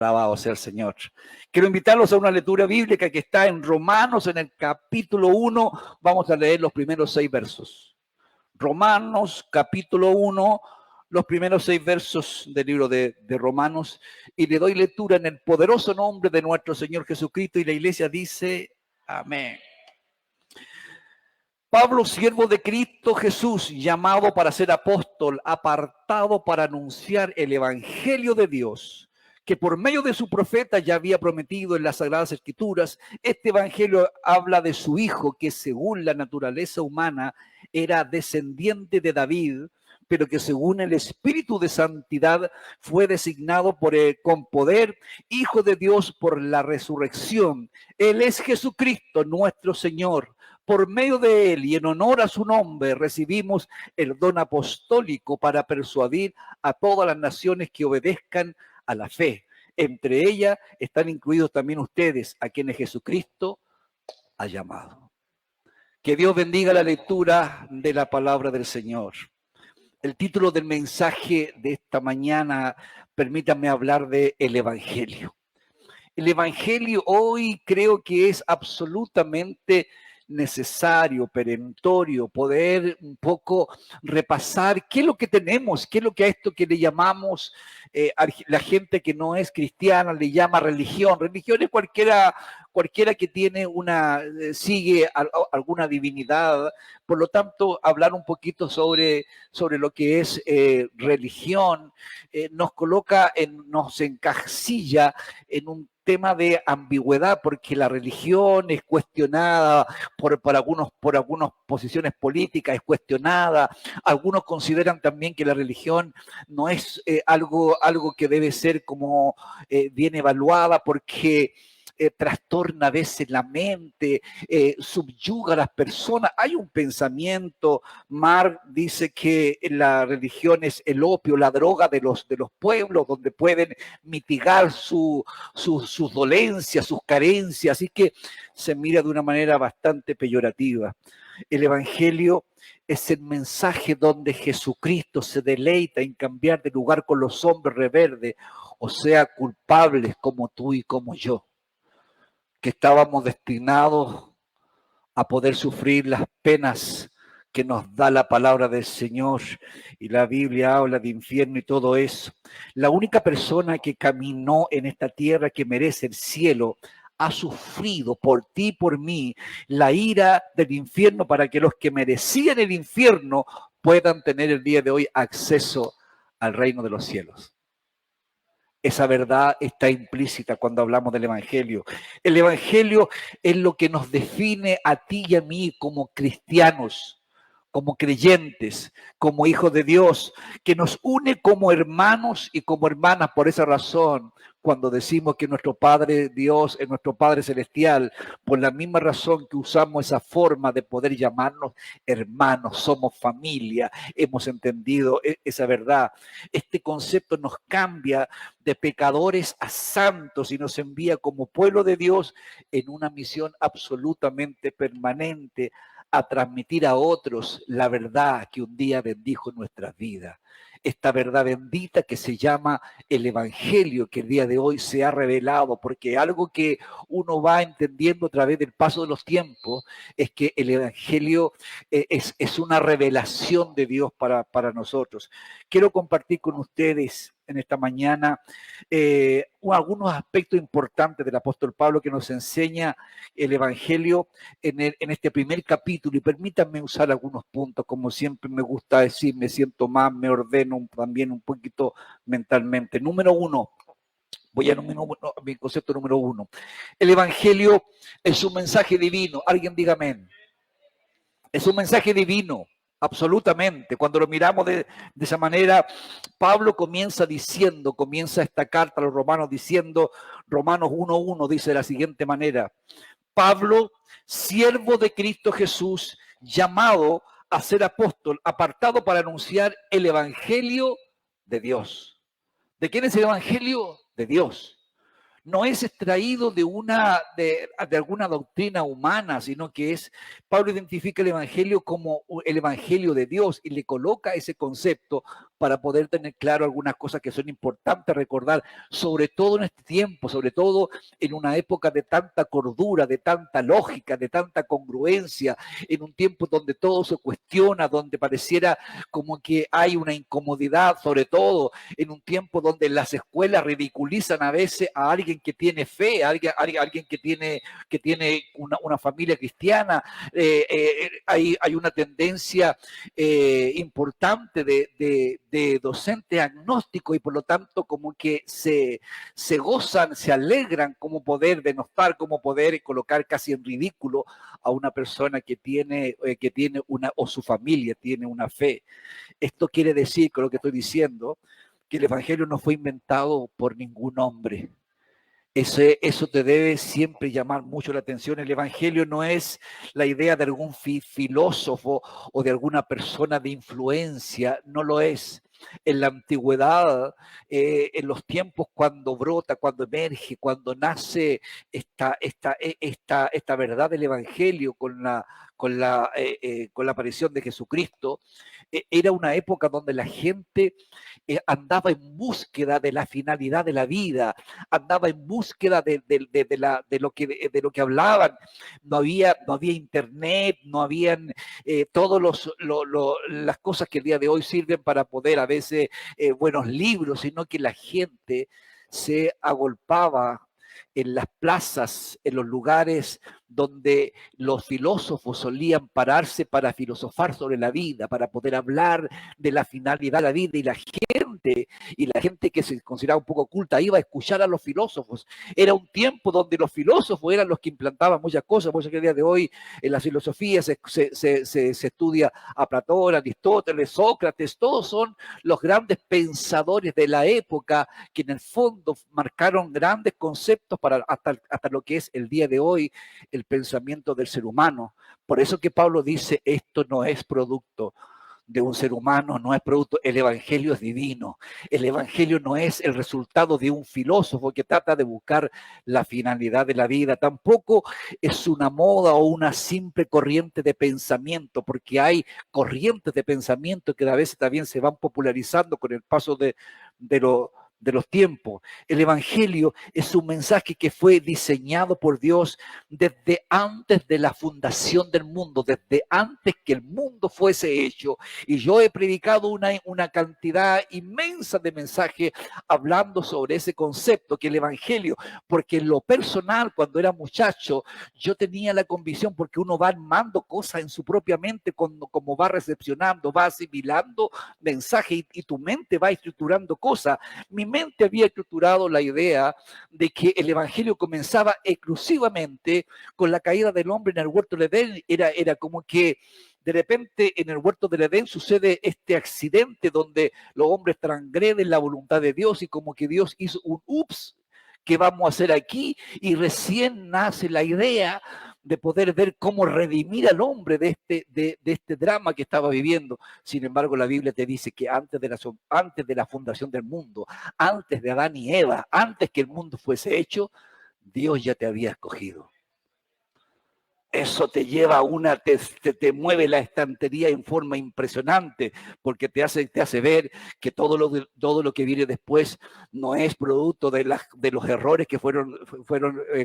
Alabado sea el Señor. Quiero invitarlos a una lectura bíblica que está en Romanos, en el capítulo 1. Vamos a leer los primeros 6 versos. Romanos, capítulo 1, los primeros 6 versos del libro de Romanos. Y le doy lectura en el poderoso nombre de nuestro Señor Jesucristo. Y la iglesia dice, amén. Pablo, siervo de Cristo Jesús, llamado para ser apóstol, apartado para anunciar el evangelio de Dios, que por medio de su profeta ya había prometido en las Sagradas Escrituras. Este evangelio habla de su Hijo, que según la naturaleza humana era descendiente de David, pero que según el Espíritu de Santidad fue designado con poder Hijo de Dios por la resurrección. Él es Jesucristo, nuestro Señor. Por medio de él y en honor a su nombre recibimos el don apostólico para persuadir a todas las naciones que obedezcan a la fe. Entre ellas están incluidos también ustedes, a quienes Jesucristo ha llamado. Que Dios bendiga la lectura de la palabra del Señor. El título del mensaje de esta mañana, permítanme hablar de el Evangelio. El Evangelio hoy creo que es absolutamente necesario, perentorio, poder un poco repasar qué es lo que tenemos, qué es lo que a esto que le llamamos, la gente que no es cristiana le llama religión. Religión es cualquiera que tiene sigue alguna divinidad. Por lo tanto, hablar un poquito sobre lo que es religión nos nos encasilla en un tema de ambigüedad, porque la religión es cuestionada por algunas posiciones políticas, es cuestionada. Algunos consideran también que la religión no es algo que debe ser como bien evaluada, porque trastorna a veces la mente, subyuga a las personas. Hay un pensamiento, Marx dice que la religión es el opio, la droga de los pueblos, donde pueden mitigar sus dolencias, sus carencias, así que se mira de una manera bastante peyorativa. El Evangelio es el mensaje donde Jesucristo se deleita en cambiar de lugar con los hombres rebeldes, o sea, culpables como tú y como yo, que estábamos destinados a poder sufrir las penas que nos da la palabra del Señor, y la Biblia habla de infierno y todo eso. La única persona que caminó en esta tierra que merece el cielo ha sufrido por ti y por mí la ira del infierno, para que los que merecían el infierno puedan tener el día de hoy acceso al reino de los cielos. Esa verdad está implícita cuando hablamos del Evangelio. El Evangelio es lo que nos define a ti y a mí como cristianos, como creyentes, como hijos de Dios, que nos une como hermanos y como hermanas. Por esa razón, cuando decimos que nuestro Padre Dios es nuestro Padre Celestial, por la misma razón que usamos esa forma de poder llamarnos hermanos, somos familia, hemos entendido esa verdad. Este concepto nos cambia de pecadores a santos y nos envía como pueblo de Dios en una misión absolutamente permanente, a transmitir a otros la verdad que un día bendijo nuestras vidas. Esta verdad bendita que se llama el Evangelio, que el día de hoy se ha revelado, porque algo que uno va entendiendo a través del paso de los tiempos es que el Evangelio es una revelación de Dios para nosotros. Quiero compartir con ustedes en esta mañana algunos aspectos importantes del apóstol Pablo que nos enseña el Evangelio en este primer capítulo, y permítanme usar algunos puntos, como siempre me gusta decir, me siento más, me ordeno también un poquito mentalmente. Número uno, voy a mi concepto número uno. El Evangelio es un mensaje divino. Alguien diga amén. Es un mensaje divino. Absolutamente. Cuando lo miramos de esa manera, Pablo comienza esta carta a los romanos diciendo, Romanos 1:1 dice de la siguiente manera: Pablo, siervo de Cristo Jesús, llamado a ser apóstol, apartado para anunciar el Evangelio de Dios. ¿De quién es el Evangelio? De Dios. no es extraído de alguna doctrina humana, sino que Pablo identifica el Evangelio como el Evangelio de Dios y le coloca ese concepto para poder tener claro algunas cosas que son importantes recordar, sobre todo en este tiempo, sobre todo en una época de tanta cordura, de tanta lógica, de tanta congruencia, en un tiempo donde todo se cuestiona, donde pareciera como que hay una incomodidad, sobre todo en un tiempo donde las escuelas ridiculizan a veces a alguien que tiene fe, a alguien que tiene una familia cristiana. Hay una tendencia importante de docentes agnósticos y por lo tanto como que se gozan, se alegran como poder denostar, como poder colocar casi en ridículo a una persona que tiene una, o su familia tiene una fe. Esto quiere decir, con lo que estoy diciendo, que el Evangelio no fue inventado por ningún hombre. Eso te debe siempre llamar mucho la atención. El Evangelio no es la idea de algún filósofo o de alguna persona de influencia, no lo es. En la antigüedad, en los tiempos cuando brota, cuando emerge, cuando nace esta verdad del Evangelio con la aparición de Jesucristo, era una época donde la gente andaba en búsqueda de la finalidad de la vida, andaba en búsqueda de lo que hablaban. No había internet, no habían todas las cosas que el día de hoy sirven para poder a veces buenos libros, sino que la gente se agolpaba en las plazas, en los lugares donde los filósofos solían pararse para filosofar sobre la vida, para poder hablar de la finalidad de la vida, y la gente que se consideraba un poco oculta iba a escuchar a los filósofos. Era un tiempo donde los filósofos eran los que implantaban muchas cosas, por eso que el día de hoy en la filosofía se estudia a Platón, Aristóteles, Sócrates, todos son los grandes pensadores de la época que en el fondo marcaron grandes conceptos para hasta lo que es el día de hoy el pensamiento del ser humano. Por eso que Pablo dice, esto no es producto de un ser humano, no es producto, el Evangelio es divino. El Evangelio no es el resultado de un filósofo que trata de buscar la finalidad de la vida, tampoco es una moda o una simple corriente de pensamiento, porque hay corrientes de pensamiento que a veces también se van popularizando con el paso de los tiempos. El Evangelio es un mensaje que fue diseñado por Dios desde antes de la fundación del mundo, desde antes que el mundo fuese hecho. Y yo he predicado una cantidad inmensa de mensajes hablando sobre ese concepto, que el Evangelio, porque en lo personal, cuando era muchacho, yo tenía la convicción, porque uno va armando cosas en su propia mente, como va recepcionando, va asimilando mensajes y tu mente va estructurando cosas. Mi mente había estructurado la idea de que el Evangelio comenzaba exclusivamente con la caída del hombre en el huerto del Edén. Era como que de repente en el huerto del Edén sucede este accidente donde los hombres transgreden la voluntad de Dios y como que Dios hizo un ups, ¿qué vamos a hacer aquí? Y recién nace la idea de poder ver cómo redimir al hombre de este drama que estaba viviendo. Sin embargo, la Biblia te dice que antes de la fundación del mundo, antes de Adán y Eva, antes que el mundo fuese hecho, Dios ya te había escogido. Eso te lleva a te mueve la estantería en forma impresionante, porque te hace ver que todo lo que viene después no es producto de los errores que fueron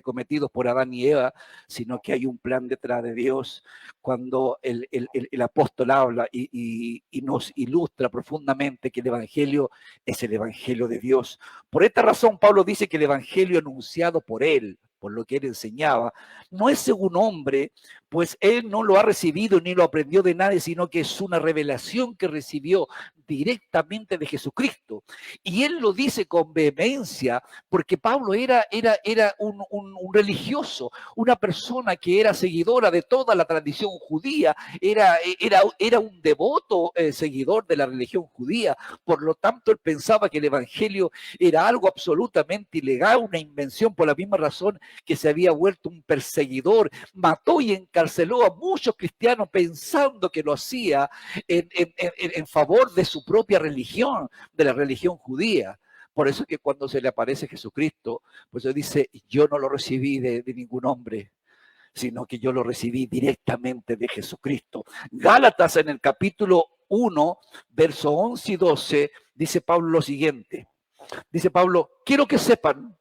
cometidos por Adán y Eva, sino que hay un plan detrás de Dios. Cuando el apóstol habla y nos ilustra profundamente que el Evangelio es el Evangelio de Dios. Por esta razón, Pablo dice que el Evangelio anunciado por él, por lo que él enseñaba, no es según hombre, pues él no lo ha recibido ni lo aprendió de nadie, sino que es una revelación que recibió directamente de Jesucristo. Y él lo dice con vehemencia, porque Pablo era un religioso, una persona que era seguidora de toda la tradición judía, era un devoto seguidor de la religión judía. Por lo tanto, él pensaba que el Evangelio era algo absolutamente ilegal, una invención, por la misma razón que se había vuelto un perseguidor, mató y encarceló a muchos cristianos pensando que lo hacía en favor de su propia religión, de la religión judía. Por eso es que cuando se le aparece Jesucristo, pues él dice, yo no lo recibí de ningún hombre, sino que yo lo recibí directamente de Jesucristo. Gálatas en el capítulo 1, verso 11 y 12, dice Pablo lo siguiente. Dice Pablo, quiero que sepan,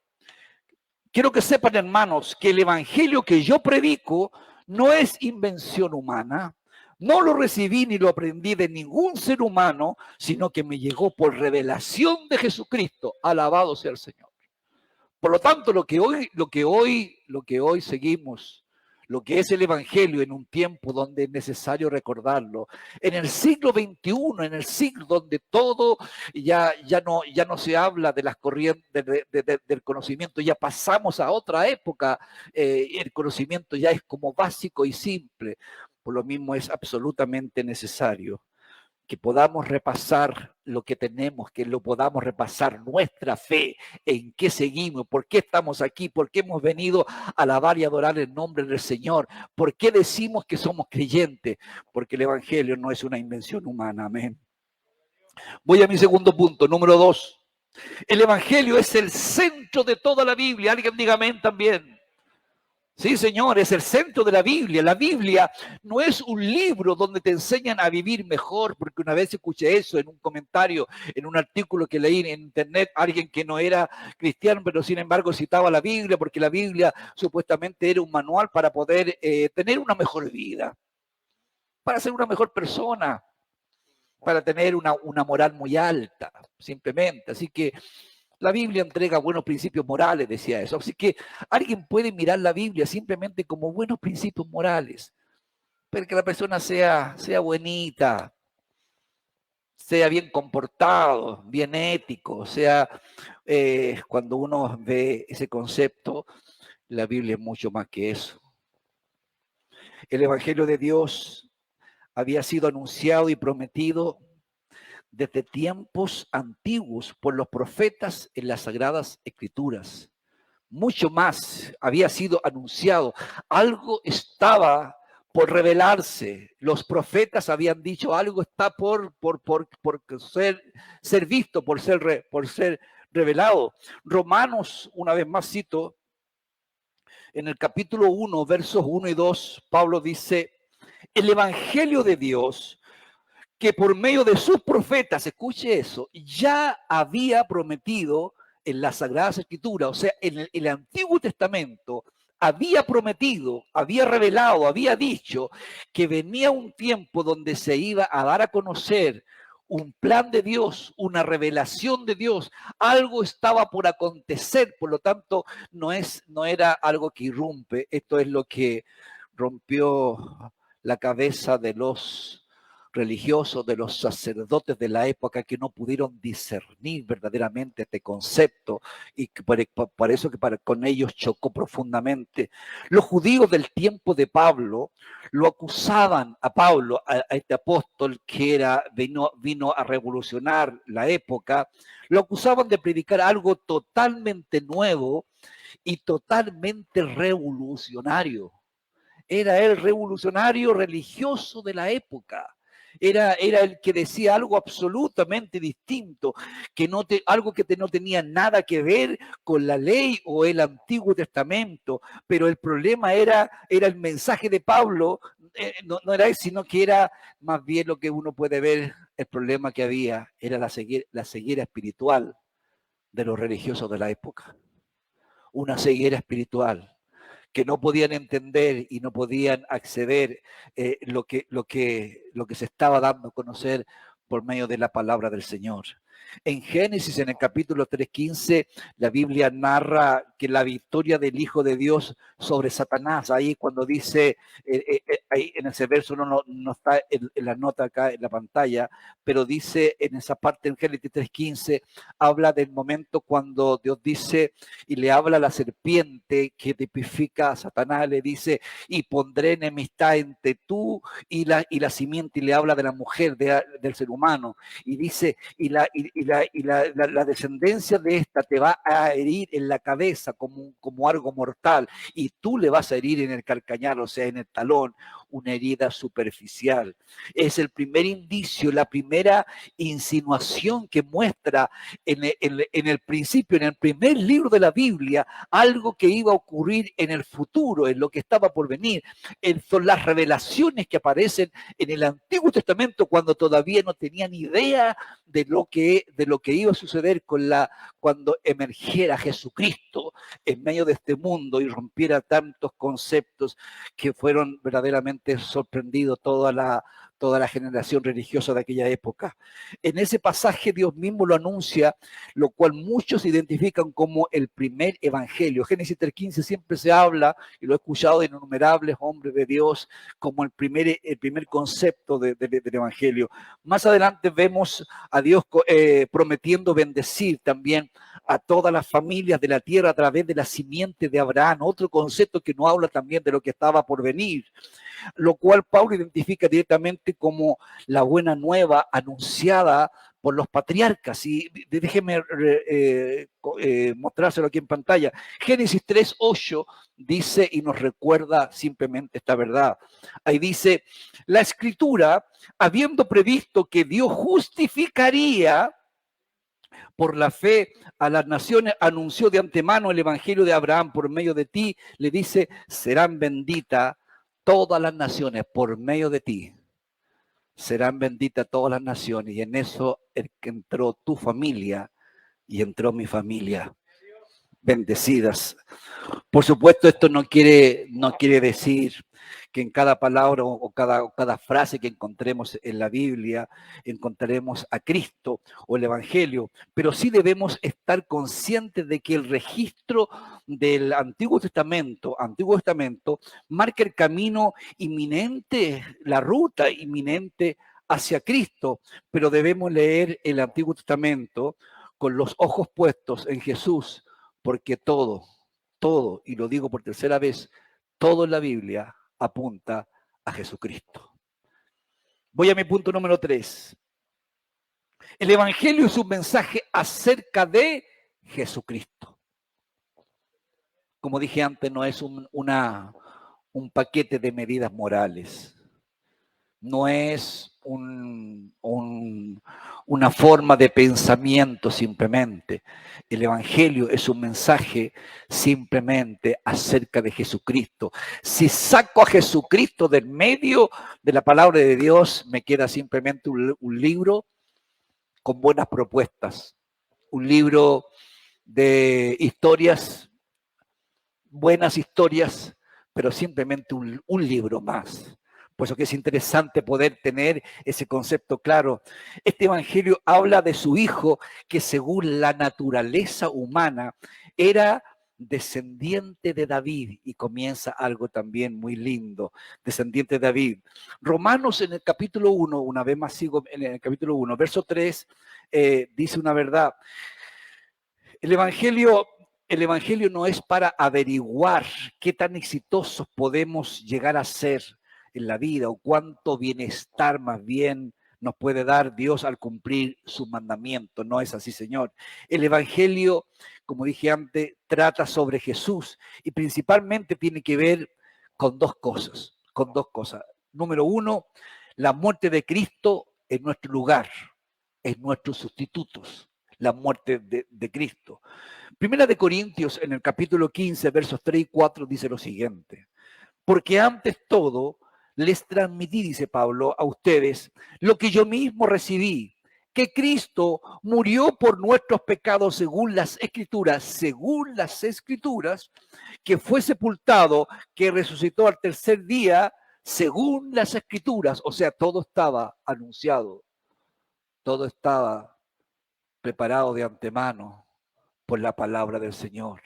hermanos, que el evangelio que yo predico no es invención humana. No lo recibí ni lo aprendí de ningún ser humano, sino que me llegó por revelación de Jesucristo. Alabado sea el Señor. Por lo tanto, lo que hoy seguimos, lo que es el evangelio en un tiempo donde es necesario recordarlo, en el siglo XXI, en el siglo donde todo ya no se habla de las corrientes del conocimiento, ya pasamos a otra época, el conocimiento ya es como básico y simple, por lo mismo es absolutamente necesario que podamos repasar lo que tenemos, que lo podamos repasar nuestra fe, en qué seguimos, por qué estamos aquí, por qué hemos venido a alabar y adorar el nombre del Señor, por qué decimos que somos creyentes, porque el evangelio no es una invención humana, amén. Voy a mi segundo punto, número 2. El evangelio es el centro de toda la Biblia, alguien diga amén también. Sí, Señor, es el centro de la Biblia. La Biblia no es un libro donde te enseñan a vivir mejor, porque una vez escuché eso en un comentario, en un artículo que leí en internet, alguien que no era cristiano, pero sin embargo citaba la Biblia, porque la Biblia supuestamente era un manual para poder tener una mejor vida, para ser una mejor persona, para tener una moral muy alta, simplemente. Así que la Biblia entrega buenos principios morales, decía eso. Así que alguien puede mirar la Biblia simplemente como buenos principios morales, pero que la persona sea buenita, sea bien comportado, bien ético, cuando uno ve ese concepto, la Biblia es mucho más que eso. El Evangelio de Dios había sido anunciado y prometido desde tiempos antiguos por los profetas en las Sagradas Escrituras. Mucho más había sido anunciado. Algo estaba por revelarse. Los profetas habían dicho, algo está por ser visto, por ser revelado. Romanos, una vez más cito, en el capítulo 1, versos 1 y 2, Pablo dice, el evangelio de Dios, que por medio de sus profetas, escuche eso, ya había prometido en las Sagradas Escrituras, o sea, en el Antiguo Testamento, había prometido, había revelado, había dicho que venía un tiempo donde se iba a dar a conocer un plan de Dios, una revelación de Dios, algo estaba por acontecer, por lo tanto, no era algo que irrumpe, esto es lo que rompió la cabeza de los religiosos, de los sacerdotes de la época que no pudieron discernir verdaderamente este concepto y que por eso que con ellos chocó profundamente. Los judíos del tiempo de Pablo lo acusaban a Pablo, a este apóstol que vino a revolucionar la época, lo acusaban de predicar algo totalmente nuevo y totalmente revolucionario. Era el revolucionario religioso de la época. Era el que decía algo absolutamente distinto, algo que no tenía nada que ver con la ley o el Antiguo Testamento, pero el problema era el mensaje de Pablo, no era eso, sino que era más bien lo que uno puede ver, el problema que había, era la ceguera espiritual de los religiosos de la época. Una ceguera espiritual que no podían entender y no podían acceder lo que se estaba dando a conocer por medio de la palabra del Señor. En Génesis, en el capítulo 3:15, la Biblia narra que la victoria del Hijo de Dios sobre Satanás, ahí cuando dice, ahí en ese verso no está en la nota acá en la pantalla, pero dice en esa parte en Génesis 3:15, habla del momento cuando Dios dice y le habla a la serpiente que tipifica a Satanás, le dice, y pondré enemistad entre tú y la simiente, y le habla de la mujer, del ser humano, y dice, y la descendencia de esta te va a herir en la cabeza como algo mortal, y tú le vas a herir en el calcañar, o sea, en el talón. una herida superficial. Es el primer indicio, la primera insinuación que muestra en el principio, en el primer libro de la Biblia, algo que iba a ocurrir en el futuro, en lo que estaba por venir. Son las revelaciones que aparecen en el Antiguo Testamento cuando todavía no tenían idea de lo que iba a suceder cuando emergiera Jesucristo en medio de este mundo y rompiera tantos conceptos que fueron verdaderamente sorprendidos toda la generación religiosa de aquella época. En ese pasaje Dios mismo lo anuncia, lo cual muchos identifican como el primer evangelio. Génesis 3:15 siempre se habla, y lo he escuchado de innumerables hombres de Dios, como el primer concepto del evangelio. Más adelante vemos a Dios prometiendo bendecir también a todas las familias de la tierra a través de la simiente de Abraham, otro concepto que nos habla también de lo que estaba por venir, lo cual Pablo identifica directamente como la buena nueva anunciada por los patriarcas. Y déjenme mostrárselo aquí en pantalla. Génesis 3:8 dice y nos recuerda simplemente esta verdad. Ahí dice, la Escritura, habiendo previsto que Dios justificaría por la fe a las naciones, anunció de antemano el evangelio de Abraham por medio de ti. Le dice, serán benditas todas las naciones por medio de ti. Serán benditas todas las naciones. Y en eso entró tu familia y entró mi familia. Bendecidas. Por supuesto, esto no quiere decir que en cada palabra o cada frase que encontremos en la Biblia encontraremos a Cristo o el Evangelio, pero sí debemos estar conscientes de que el registro del Antiguo Testamento marca el camino inminente, la ruta inminente hacia Cristo, pero debemos leer el Antiguo Testamento con los ojos puestos en Jesús, porque todo, y lo digo por tercera vez, todo en la Biblia apunta a Jesucristo. Voy a mi punto número 3. El Evangelio es un mensaje acerca de Jesucristo. Como dije antes, no es un paquete de medidas morales. No es una forma de pensamiento simplemente. El Evangelio es un mensaje simplemente acerca de Jesucristo. Si saco a Jesucristo del medio de la palabra de Dios, me queda simplemente un libro con buenas propuestas, un libro de historias, buenas historias, pero simplemente un libro más. Por eso que es interesante poder tener ese concepto claro. Este evangelio habla de su hijo que según la naturaleza humana era descendiente de David, y comienza algo también muy lindo, descendiente de David. Romanos en el capítulo 1, una vez más sigo en el capítulo 1, verso 3, dice una verdad. El evangelio no es para averiguar qué tan exitosos podemos llegar a ser en la vida o cuánto bienestar más bien nos puede dar Dios al cumplir sus mandamientos. No es así, Señor. El Evangelio, como dije antes, trata sobre Jesús y principalmente tiene que ver con dos cosas. Número uno, la muerte de Cristo en nuestro lugar, en nuestros sustitutos. La muerte de Cristo. Primera de Corintios, en el capítulo 15, versos 3 y 4, dice lo siguiente. Porque antes todo les transmití, dice Pablo, a ustedes lo que yo mismo recibí, que Cristo murió por nuestros pecados según las Escrituras, que fue sepultado, que resucitó al tercer día, según las Escrituras. O sea, todo estaba anunciado, todo estaba preparado de antemano por la palabra del Señor.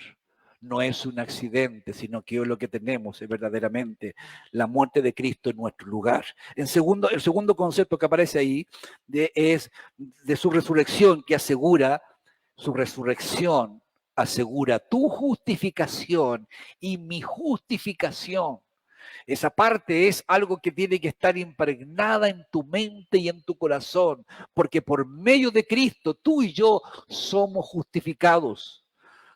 No es un accidente, sino que hoy lo que tenemos es verdaderamente la muerte de Cristo en nuestro lugar. El segundo concepto que aparece ahí es de su resurrección, que asegura, su resurrección asegura tu justificación y mi justificación. Esa parte es algo que tiene que estar impregnada en tu mente y en tu corazón, porque por medio de Cristo tú y yo somos justificados.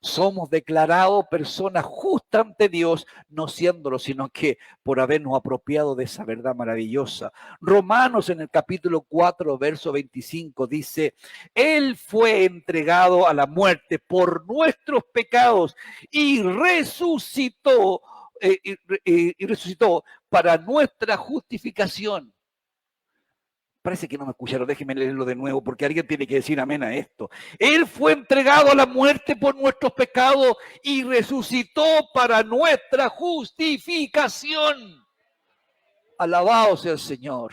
Somos declarados personas justas ante Dios, no siéndolo, sino que por habernos apropiado de esa verdad maravillosa. Romanos en el capítulo 4, verso 25 dice, Él fue entregado a la muerte por nuestros pecados y resucitó, y resucitó para nuestra justificación. Parece que no me escucharon, déjenme leerlo de nuevo porque alguien tiene que decir amén a esto. Él fue entregado a la muerte por nuestros pecados y resucitó para nuestra justificación. Alabado sea el Señor.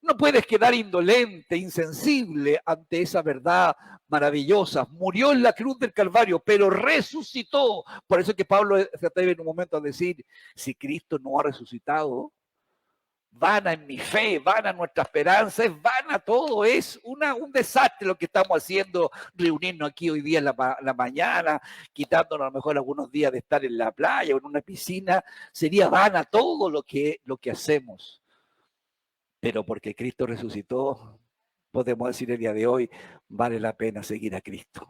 No puedes quedar indolente, insensible ante esa verdad maravillosa. Murió en la cruz del Calvario, pero resucitó. Por eso es que Pablo se atreve en un momento a decir, si Cristo no ha resucitado, vana en mi fe, vana nuestra esperanza, es vana todo, es un desastre lo que estamos haciendo, reunirnos aquí hoy día en la mañana, quitándonos a lo mejor algunos días de estar en la playa o en una piscina, sería vana todo lo que hacemos. Pero porque Cristo resucitó, podemos decir el día de hoy, vale la pena seguir a Cristo.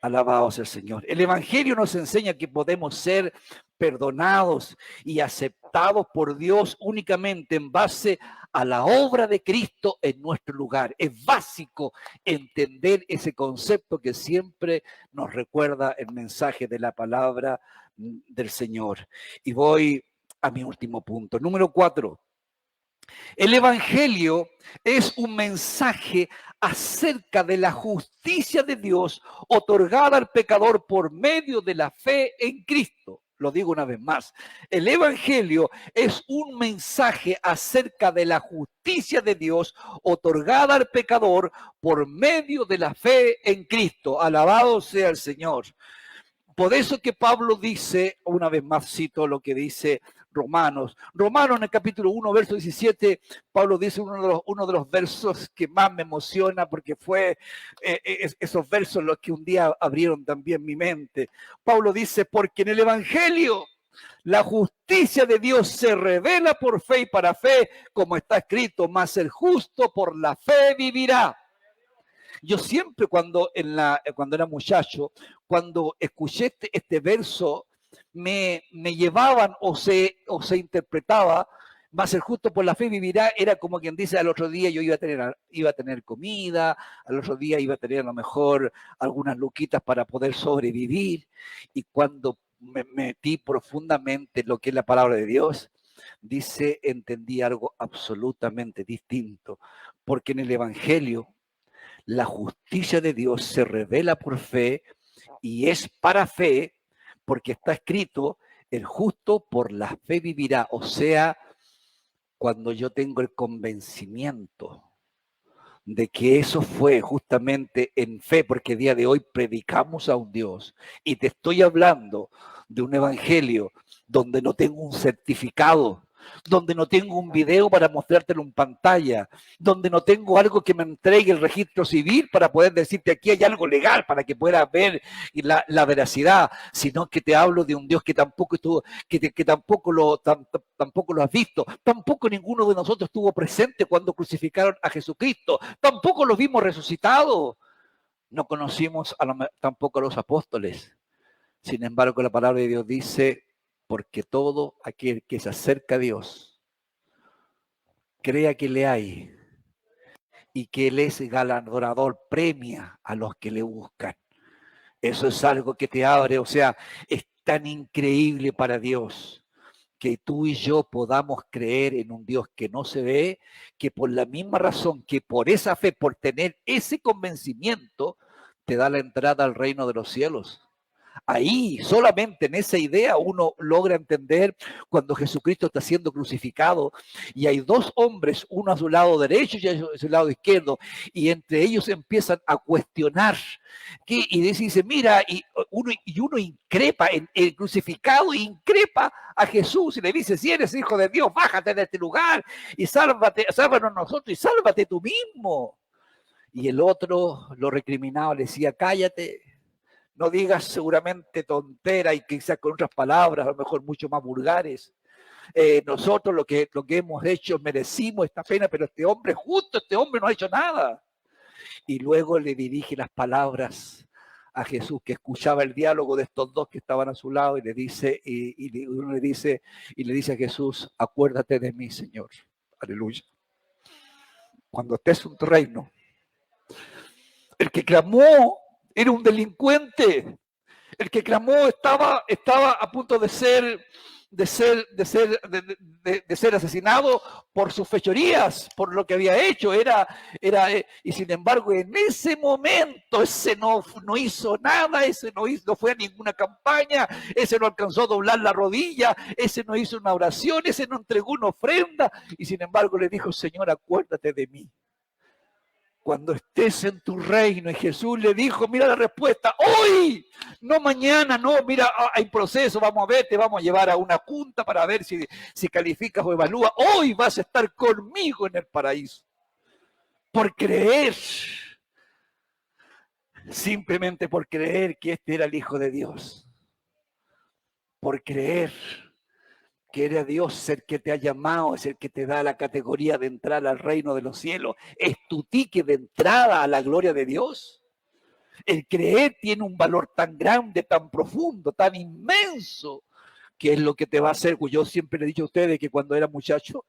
Alabado sea el Señor. El Evangelio nos enseña que podemos ser perdonados y aceptados por Dios únicamente en base a la obra de Cristo en nuestro lugar. Es básico entender ese concepto que siempre nos recuerda el mensaje de la palabra del Señor. Y voy a mi último punto. Número 4. El Evangelio es un mensaje acerca de la justicia de Dios otorgada al pecador por medio de la fe en Cristo. Lo digo una vez más. El Evangelio es un mensaje acerca de la justicia de Dios otorgada al pecador por medio de la fe en Cristo. Alabado sea el Señor. Por eso que Pablo dice, una vez más cito lo que dice Romanos en el capítulo 1, verso 17, Pablo dice uno de los versos que más me emociona porque fue esos versos los que un día abrieron también mi mente. Pablo dice, porque en el Evangelio la justicia de Dios se revela por fe y para fe, como está escrito, mas el justo por la fe vivirá. Yo siempre cuando era muchacho, cuando escuché este verso, me llevaban o se interpretaba, más el justo por la fe vivirá, era como quien dice, al otro día yo iba a tener comida, al otro día iba a tener a lo mejor algunas luquitas para poder sobrevivir. Y cuando me metí profundamente en lo que es la palabra de Dios, entendí algo absolutamente distinto, porque en el Evangelio la justicia de Dios se revela por fe y es para fe, porque está escrito, el justo por la fe vivirá. O sea, cuando yo tengo el convencimiento de que eso fue justamente en fe, porque el día de hoy predicamos a un Dios y te estoy hablando de un evangelio donde no tengo un certificado, donde no tengo un video para mostrártelo en pantalla, donde no tengo algo que me entregue el registro civil para poder decirte aquí hay algo legal para que puedas ver la veracidad, sino que te hablo de un Dios que tampoco estuvo, que tampoco lo has visto, tampoco ninguno de nosotros estuvo presente cuando crucificaron a Jesucristo, tampoco lo vimos resucitado, no conocimos tampoco a los apóstoles. Sin embargo, la palabra de Dios dice, porque todo aquel que se acerca a Dios, crea que le hay y que Él es galardonador, premia a los que le buscan. Eso es algo que te abre, o sea, es tan increíble para Dios que tú y yo podamos creer en un Dios que no se ve, que por la misma razón, que por esa fe, por tener ese convencimiento, te da la entrada al reino de los cielos. Ahí, solamente en esa idea, uno logra entender cuando Jesucristo está siendo crucificado y hay dos hombres, uno a su lado derecho y a su lado izquierdo, y entre ellos empiezan a cuestionar. Y dice, mira, y uno increpa, el crucificado increpa a Jesús y le dice, si eres hijo de Dios, bájate de este lugar y sálvanos nosotros y sálvate tú mismo. Y el otro lo recriminaba, le decía, cállate. No digas seguramente tontera y quizás con otras palabras, a lo mejor mucho más vulgares. Nosotros lo que hemos hecho merecimos esta pena, pero este hombre justo, este hombre no ha hecho nada. Y luego le dirige las palabras a Jesús, que escuchaba el diálogo de estos dos que estaban a su lado, y le dice, uno le dice a Jesús: acuérdate de mí, Señor. Aleluya. Cuando estés en tu reino. El que clamó era un delincuente. El que clamó estaba a punto de ser asesinado por sus fechorías, por lo que había hecho. Y sin embargo, en ese momento, ese no hizo nada, ese no fue a ninguna campaña, ese no alcanzó a doblar la rodilla, ese no hizo una oración, ese no entregó una ofrenda, y sin embargo le dijo: Señor, acuérdate de mí cuando estés en tu reino. Y Jesús le dijo, mira la respuesta: hoy, no mañana, no, mira, hay proceso, vamos a ver, te vamos a llevar a una junta para ver si calificas o evalúas. Hoy vas a estar conmigo en el paraíso. Por creer, simplemente por creer que este era el Hijo de Dios. Por creer que era Dios el que te ha llamado, es el que te da la categoría de entrar al reino de los cielos. Es tu ticket de entrada a la gloria de Dios. El creer tiene un valor tan grande, tan profundo, tan inmenso, que es lo que te va a hacer. Yo siempre le he dicho a ustedes que cuando era muchacho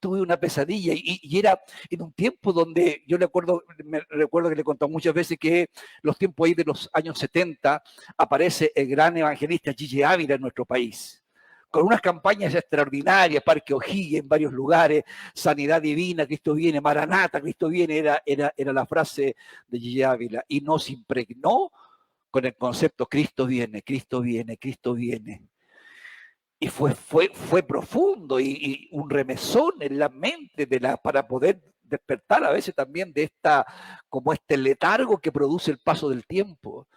tuve una pesadilla, y era en un tiempo donde yo me recuerdo que le he contado muchas veces que los tiempos ahí de los años 70 aparece el gran evangelista Gigi Ávila en nuestro país, con unas campañas extraordinarias, Parque O'Higgins en varios lugares, Sanidad Divina, Cristo viene, Maranata, Cristo viene, era la frase de Gigi Ávila, y nos impregnó con el concepto Cristo viene, Cristo viene, Cristo viene. Y fue profundo y un remesón en la mente para poder despertar a veces también de como este letargo que produce el paso del tiempo.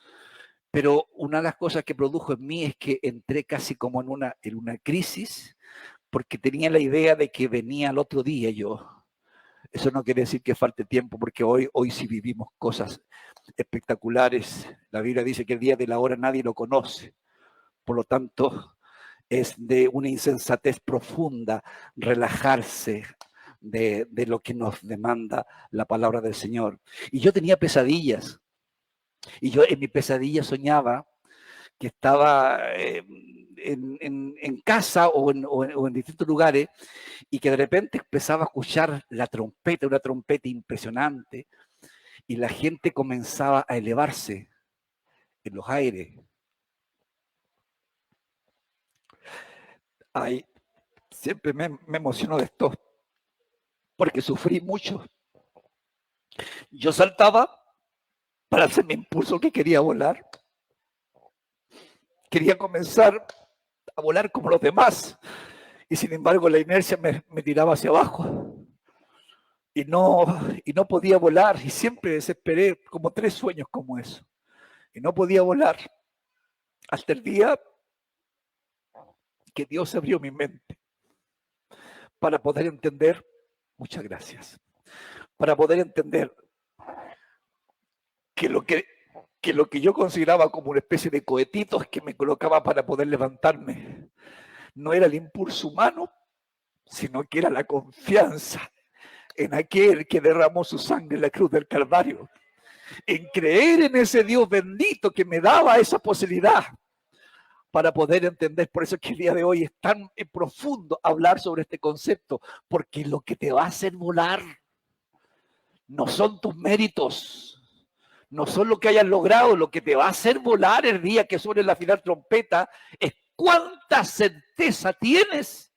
Pero una de las cosas que produjo en mí es que entré casi como en una crisis, porque tenía la idea de que venía al otro día yo. Eso no quiere decir que falte tiempo, porque hoy sí vivimos cosas espectaculares. La Biblia dice que el día de la hora nadie lo conoce. Por lo tanto, es de una insensatez profunda relajarse de lo que nos demanda la palabra del Señor. Y yo tenía pesadillas. Y yo en mi pesadilla soñaba que estaba en casa o en distintos lugares, y que de repente empezaba a escuchar la trompeta, una trompeta impresionante, y la gente comenzaba a elevarse en los aires. Ay, siempre me emociono de esto, porque sufrí mucho. Yo saltaba para hacer mi impulso, que quería volar. Quería comenzar a volar como los demás, y sin embargo la inercia me tiraba hacia abajo. Y no podía volar, y siempre desesperé, como 3 sueños como eso. Y no podía volar, hasta el día que Dios abrió mi mente para poder entender, muchas gracias, para poder entender que lo que yo consideraba como una especie de cohetitos que me colocaba para poder levantarme no era el impulso humano, sino que era la confianza en aquel que derramó su sangre en la cruz del Calvario, en creer en ese Dios bendito que me daba esa posibilidad para poder entender. Por eso es que el día de hoy es tan profundo hablar sobre este concepto, porque lo que te va a hacer volar no son tus méritos, no son lo que hayas logrado. Lo que te va a hacer volar el día que suene la final trompeta es cuánta certeza tienes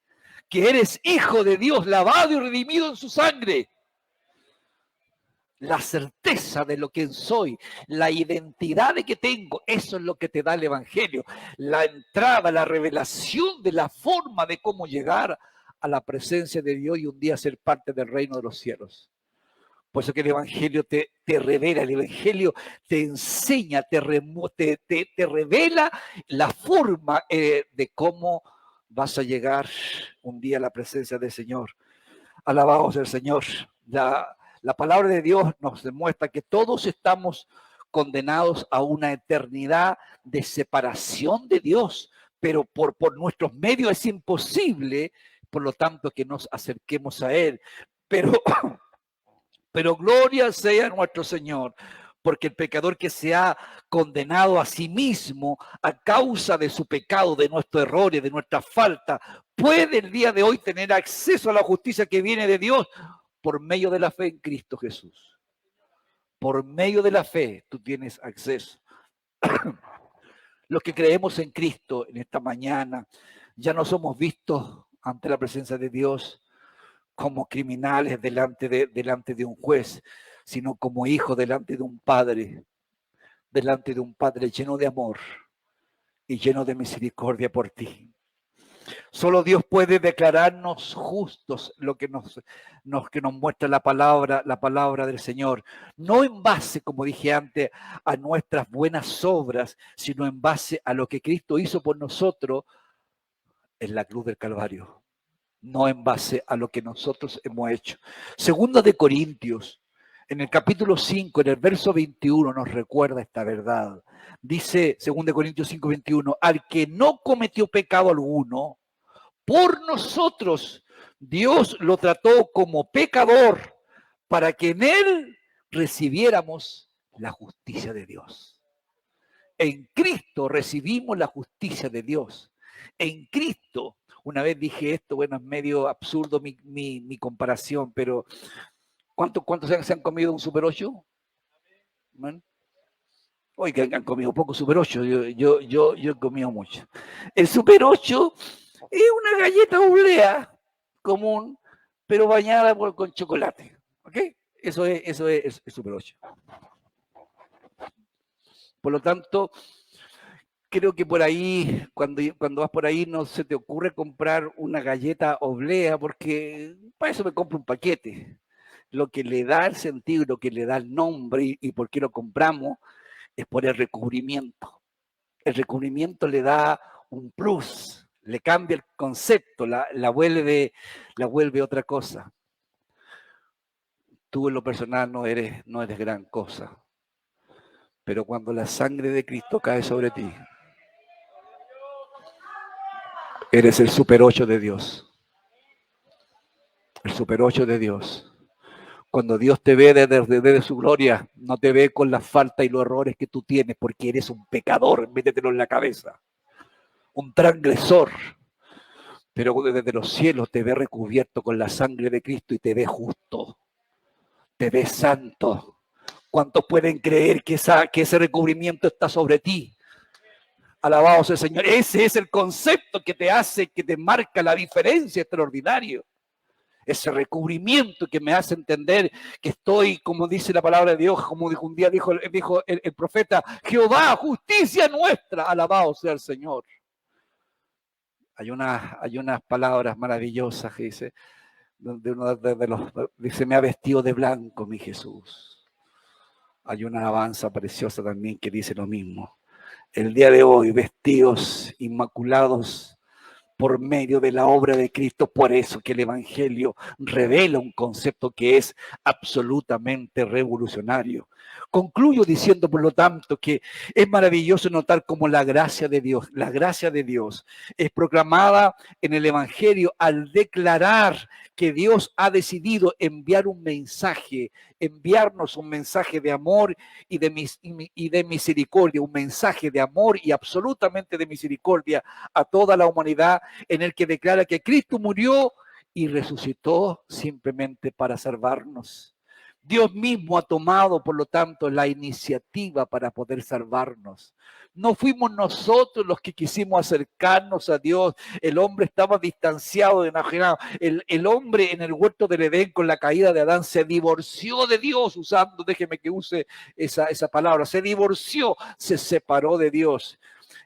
que eres hijo de Dios, lavado y redimido en su sangre. La certeza de lo que soy, la identidad de que tengo, eso es lo que te da el Evangelio. La entrada, la revelación de la forma de cómo llegar a la presencia de Dios y un día ser parte del reino de los cielos. Por eso que el Evangelio te revela, el Evangelio te enseña, te revela la forma de cómo vas a llegar un día a la presencia del Señor. Alabados el Señor. La palabra de Dios nos demuestra que todos estamos condenados a una eternidad de separación de Dios, pero por nuestros medios es imposible, por lo tanto, que nos acerquemos a Él. Pero gloria sea nuestro Señor, porque el pecador que se ha condenado a sí mismo a causa de su pecado, de nuestros errores, de nuestra falta, puede el día de hoy tener acceso a la justicia que viene de Dios por medio de la fe en Cristo Jesús. Por medio de la fe tú tienes acceso. Los que creemos en Cristo en esta mañana, ya no somos vistos ante la presencia de Dios como criminales delante de un juez, sino como hijos delante de un padre lleno de amor y lleno de misericordia por ti. Solo Dios puede declararnos justos, lo que nos muestra la palabra del Señor. No en base, como dije antes, a nuestras buenas obras, sino en base a lo que Cristo hizo por nosotros en la cruz del Calvario. No en base a lo que nosotros hemos hecho. Segunda de Corintios, en el capítulo 5, en el verso 21, nos recuerda esta verdad. Dice 2 Corintios 5, 21, al que no cometió pecado alguno, por nosotros Dios lo trató como pecador para que en él recibiéramos la justicia de Dios. En Cristo recibimos la justicia de Dios. En Cristo, una vez dije esto, bueno, es medio absurdo mi comparación, pero ¿cuántos se han comido un Super 8? ¿Man? Hoy que han comido poco Super 8, yo he comido mucho. El Super 8 es una galleta oblea común, pero bañada con chocolate. ¿Ok? Eso es el Super 8. Por lo tanto, creo que por ahí, cuando vas por ahí, no se te ocurre comprar una galleta oblea, porque para eso me compro un paquete. Lo que le da el sentido, lo que le da el nombre y por qué lo compramos, es por el recubrimiento. El recubrimiento le da un plus, le cambia el concepto, la vuelve otra cosa. Tú en lo personal no eres gran cosa, pero cuando la sangre de Cristo cae sobre ti, eres el Super 8 de Dios. El Super 8 de Dios. Cuando Dios te ve desde su gloria, no te ve con las faltas y los errores que tú tienes, porque eres un pecador, métetelo en la cabeza, un transgresor. Pero desde los cielos te ve recubierto con la sangre de Cristo y te ve justo, te ve santo. ¿Cuántos pueden creer que ese recubrimiento está sobre ti? Alabado sea el Señor. Ese es el concepto que te hace, que te marca la diferencia extraordinaria. Ese recubrimiento que me hace entender que estoy, como dice la palabra de Dios, como un día dijo el profeta, Jehová, justicia nuestra, alabado sea el Señor. Hay unas palabras maravillosas que dice, donde uno dice, me ha vestido de blanco mi Jesús. Hay una alabanza preciosa también que dice lo mismo. El día de hoy, vestidos inmaculados por medio de la obra de Cristo. Por eso que el Evangelio revela un concepto que es absolutamente revolucionario. Concluyo diciendo, por lo tanto, que es maravilloso notar cómo la gracia de Dios es proclamada en el Evangelio al declarar que Dios ha decidido enviarnos un mensaje de amor y de misericordia, un mensaje de amor y absolutamente de misericordia a toda la humanidad, en el que declara que Cristo murió y resucitó simplemente para salvarnos. Dios mismo ha tomado, por lo tanto, la iniciativa para poder salvarnos. No fuimos nosotros los que quisimos acercarnos a Dios. El hombre estaba distanciado, enajenado. El hombre en el huerto del Edén con la caída de Adán se divorció de Dios, déjeme que use esa palabra, se divorció, se separó de Dios.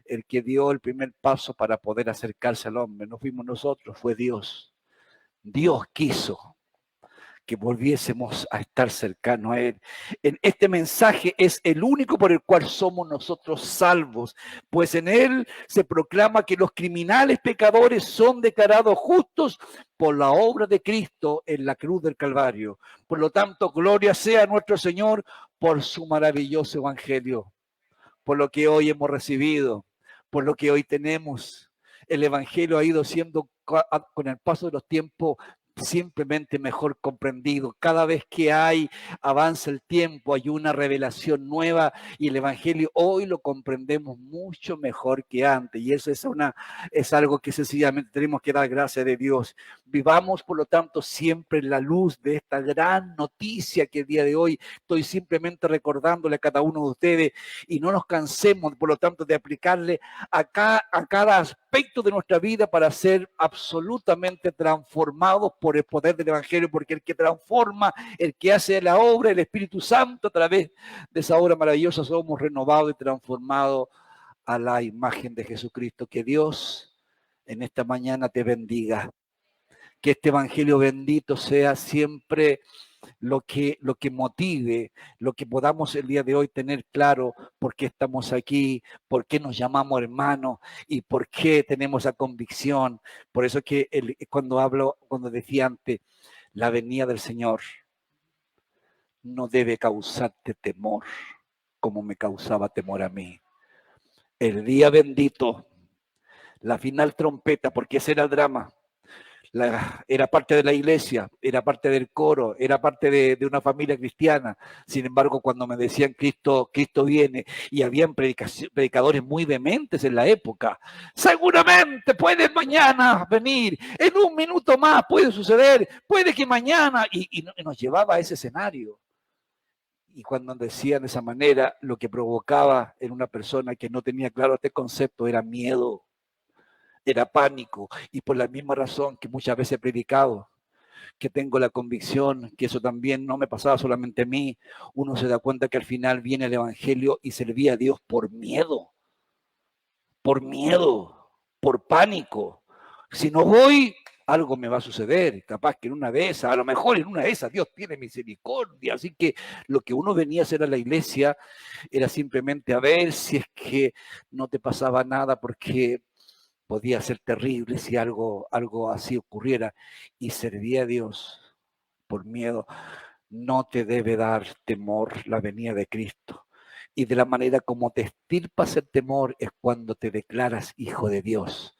El que dio el primer paso para poder acercarse al hombre no fuimos nosotros, fue Dios. Dios quiso que volviésemos a estar cercanos a Él. Este mensaje es el único por el cual somos nosotros salvos, pues en Él se proclama que los criminales pecadores son declarados justos por la obra de Cristo en la cruz del Calvario. Por lo tanto, gloria sea a nuestro Señor por su maravilloso evangelio, por lo que hoy hemos recibido, por lo que hoy tenemos. El evangelio ha ido siendo con el paso de los tiempos simplemente mejor comprendido. Cada vez que avanza el tiempo, hay una revelación nueva y el Evangelio hoy lo comprendemos mucho mejor que antes. Y eso es algo que sencillamente tenemos que dar gracias de Dios. Vivamos, por lo tanto, siempre en la luz de esta gran noticia que el día de hoy estoy simplemente recordándole a cada uno de ustedes, y no nos cansemos, por lo tanto, de aplicarle a cada aspecto de nuestra vida para ser absolutamente transformados por el poder del Evangelio, porque el que transforma, el que hace la obra, el Espíritu Santo, a través de esa obra maravillosa somos renovados y transformados a la imagen de Jesucristo. Que Dios en esta mañana te bendiga, que este Evangelio bendito sea siempre lo que motive, lo que podamos el día de hoy tener claro por qué estamos aquí, por qué nos llamamos hermanos y por qué tenemos esa convicción. Por eso que cuando decía antes, la venida del Señor no debe causarte temor como me causaba temor a mí. El día bendito, la final trompeta, porque ese era el drama. Era parte de la iglesia, era parte del coro, era parte de una familia cristiana. Sin embargo, cuando me decían Cristo viene, y habían predicadores muy vehementes en la época, seguramente puede mañana venir, en un minuto más puede suceder, puede que mañana, y nos llevaba a ese escenario. Y cuando decían de esa manera, lo que provocaba en una persona que no tenía claro este concepto era miedo, era pánico. Y por la misma razón que muchas veces he predicado, que tengo la convicción que eso también no me pasaba solamente a mí, uno se da cuenta que al final viene el Evangelio y servía a Dios por miedo, por pánico. Si no voy, algo me va a suceder, capaz que en una de esas, a lo mejor en una de esas Dios tiene misericordia. Así que lo que uno venía a hacer a la iglesia era simplemente a ver si es que no te pasaba nada, porque podía ser terrible si algo así ocurriera, y servía a Dios por miedo. No te debe dar temor la venida de Cristo. Y de la manera como te extirpas el temor es cuando te declaras hijo de Dios,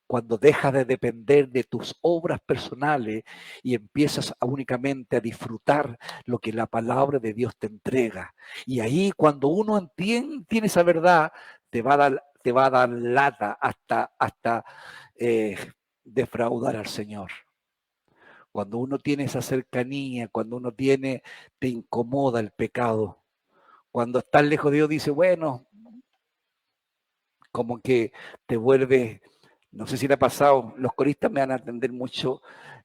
cuando dejas de depender de tus obras personales y empiezas únicamente a disfrutar lo que la palabra de Dios te entrega. Y ahí, cuando uno tiene esa verdad, te va a dar lata hasta defraudar al Señor. Cuando uno tiene esa cercanía, cuando uno te incomoda el pecado. Cuando estás lejos de Dios, dice, bueno, como que te vuelve, no sé si le ha pasado, los coristas me van a entender mucho,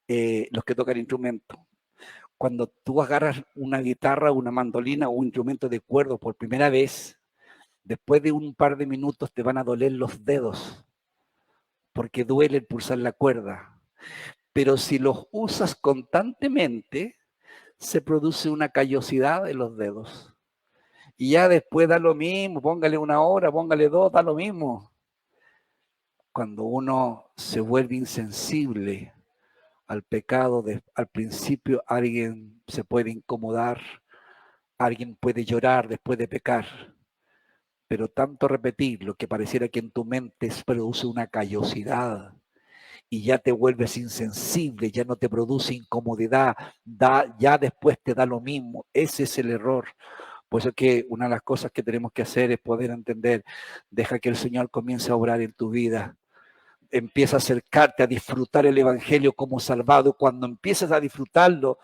los que tocan instrumentos. Cuando tú agarras una guitarra, una mandolina o un instrumento de cuerda por primera vez, después de un par de minutos te van a doler los dedos, porque duele el pulsar la cuerda. Pero si los usas constantemente, se produce una callosidad en los dedos. Y ya después da lo mismo, póngale una hora, póngale dos, da lo mismo. Cuando uno se vuelve insensible al pecado, al principio alguien se puede incomodar, alguien puede llorar después de pecar, pero tanto repetirlo que pareciera que en tu mente produce una callosidad y ya te vuelves insensible, ya no te produce incomodidad, ya después te da lo mismo. Ese es el error. Por eso que una de las cosas que tenemos que hacer es poder entender, deja que el Señor comience a obrar en tu vida. Empieza a acercarte a disfrutar el Evangelio como salvado. Cuando empiezas a disfrutarlo,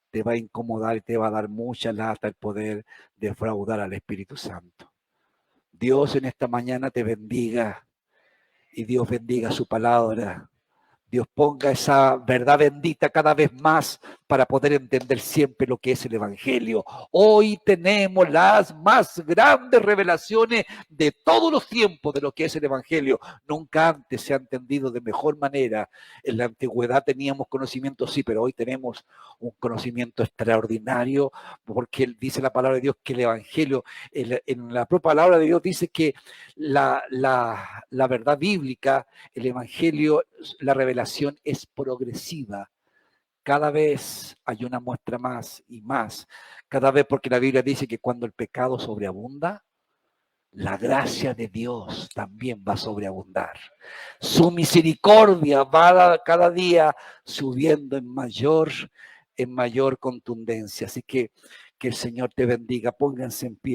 te va a incomodar y te va a dar mucha lata el poder defraudar al Espíritu Santo. Dios en esta mañana te bendiga y Dios bendiga su palabra. Dios ponga esa verdad bendita cada vez más para poder entender siempre lo que es el Evangelio. Hoy tenemos las más grandes revelaciones de todos los tiempos de lo que es el Evangelio. Nunca antes se ha entendido de mejor manera. En la antigüedad teníamos conocimiento, sí, pero hoy tenemos un conocimiento extraordinario, porque dice la palabra de Dios que el Evangelio, en la propia palabra de Dios dice que la verdad bíblica, el Evangelio, la revelación es progresiva. Cada vez hay una muestra más y más. Cada vez, porque la Biblia dice que cuando el pecado sobreabunda, la gracia de Dios también va a sobreabundar. Su misericordia va cada día subiendo en mayor contundencia. Así que el Señor te bendiga. Pónganse en pie.